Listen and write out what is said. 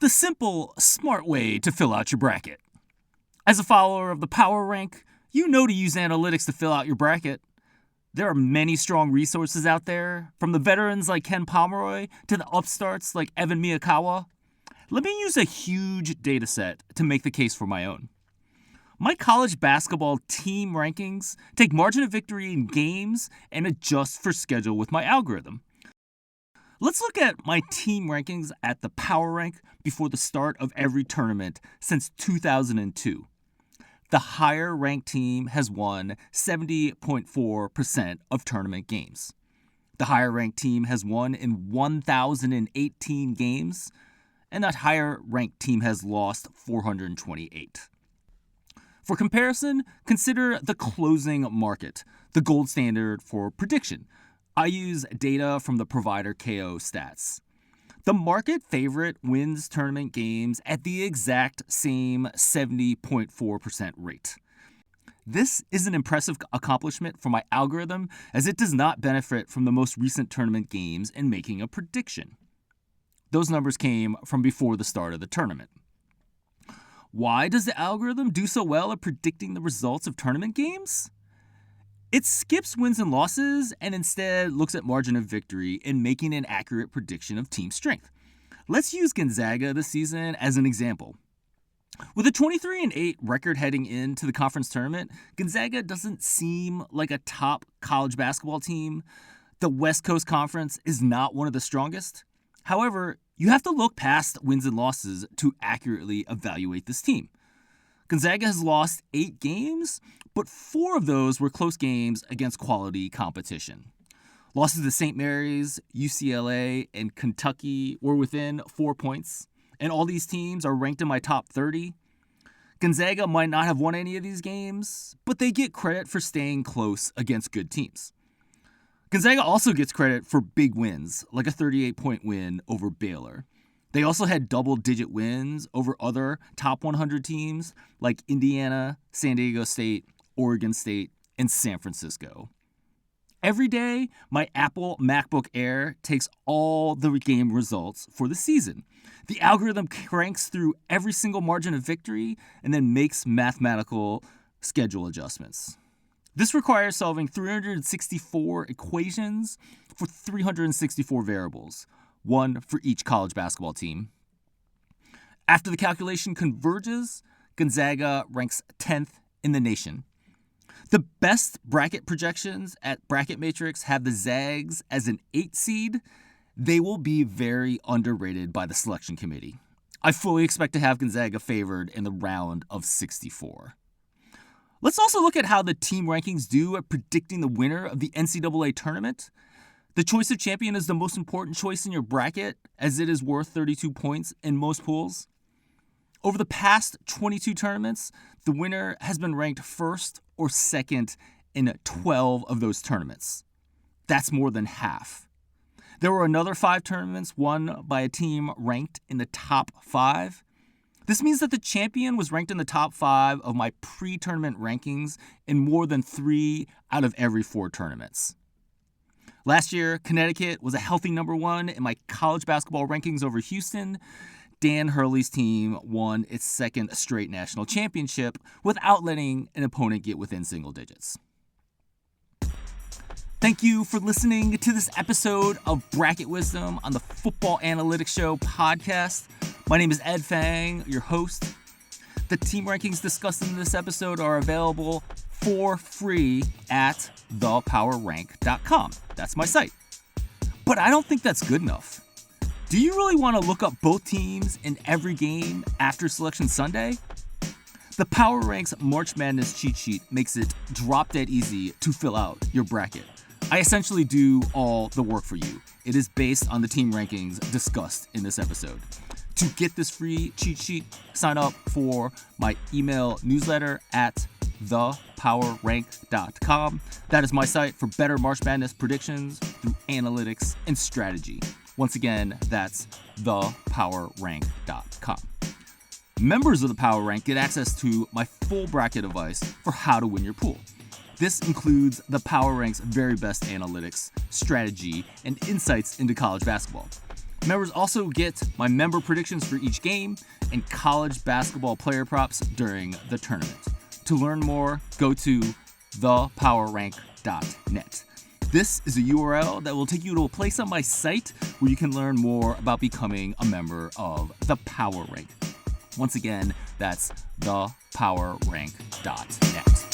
the simple, smart way to fill out your bracket. As a follower of the Power Rank, you know to use analytics to fill out your bracket. There are many strong resources out there, from the veterans like Ken Pomeroy to the upstarts like Evan Miyakawa. Let me use a huge data set to make the case for my own. My college basketball team rankings take margin of victory in games and adjust for schedule with my algorithm. Let's look at my team rankings at the Power Rank before the start of every tournament since 2002. The higher ranked team has won 70.4% of tournament games. The higher ranked team has won in 1,018 games, and that higher ranked team has lost 428. For comparison, consider the closing market, the gold standard for prediction. I use data from the provider KO Stats. The market favorite wins tournament games at the exact same 70.4% rate. This is an impressive accomplishment for my algorithm, as it does not benefit from the most recent tournament games in making a prediction. Those numbers came from before the start of the tournament. Why does the algorithm do so well at predicting the results of tournament games? It skips wins and losses and instead looks at margin of victory in making an accurate prediction of team strength. Let's use Gonzaga this season as an example. With a 23-8 record heading into the conference tournament, Gonzaga doesn't seem like a top college basketball team. The West Coast Conference is not one of the strongest. However, you have to look past wins and losses to accurately evaluate this team. Gonzaga has lost 8 games, but 4 of those were close games against quality competition. Losses to St. Mary's, UCLA, and Kentucky were within 4 points, and all these teams are ranked in my top 30. Gonzaga might not have won any of these games, but they get credit for staying close against good teams. Gonzaga also gets credit for big wins, like a 38-point win over Baylor. They also had double-digit wins over other top 100 teams like Indiana, San Diego State, Oregon State, and San Francisco. Every day, my Apple MacBook Air takes all the game results for the season. The algorithm cranks through every single margin of victory and then makes mathematical schedule adjustments. This requires solving 364 equations for 364 variables, one for each college basketball team. After the calculation converges, Gonzaga ranks 10th in the nation. The best bracket projections at Bracket Matrix have the Zags as an 8 seed. They will be very underrated by the selection committee. I fully expect to have Gonzaga favored in the round of 64. Let's also look at how the team rankings do at predicting the winner of the NCAA tournament. The choice of champion is the most important choice in your bracket, as it is worth 32 points in most pools. Over the past 22 tournaments, the winner has been ranked first or second in 12 of those tournaments. That's more than half. There were another 5 tournaments won by a team ranked in the top 5. This means that the champion was ranked in the top 5 of my pre-tournament rankings in more than 3 out of every 4 tournaments. Last year, Connecticut was a healthy number 1 in my college basketball rankings over Houston. Dan Hurley's team won its second straight national championship without letting an opponent get within single digits. Thank you for listening to this episode of Bracket Wisdom on the Football Analytics Show podcast. My name is Ed Fang, your host. The team rankings discussed in this episode are available for free at thepowerrank.com. That's my site. But I don't think that's good enough. Do you really want to look up both teams in every game after Selection Sunday? The Power Ranks March Madness cheat sheet makes it drop-dead easy to fill out your bracket. I essentially do all the work for you. It is based on the team rankings discussed in this episode. To get this free cheat sheet, sign up for my email newsletter at thepowerrank.com. That is my site for better March Madness predictions through analytics and strategy. Once again, that's thepowerrank.com. Members of the Power Rank get access to my full bracket advice for how to win your pool. This includes the Power Rank's very best analytics, strategy, and insights into college basketball. Members also get my member predictions for each game and college basketball player props during the tournament. To learn more, go to thepowerrank.net. This is a URL that will take you to a place on my site where you can learn more about becoming a member of the Power Rank. Once again, that's thepowerrank.net.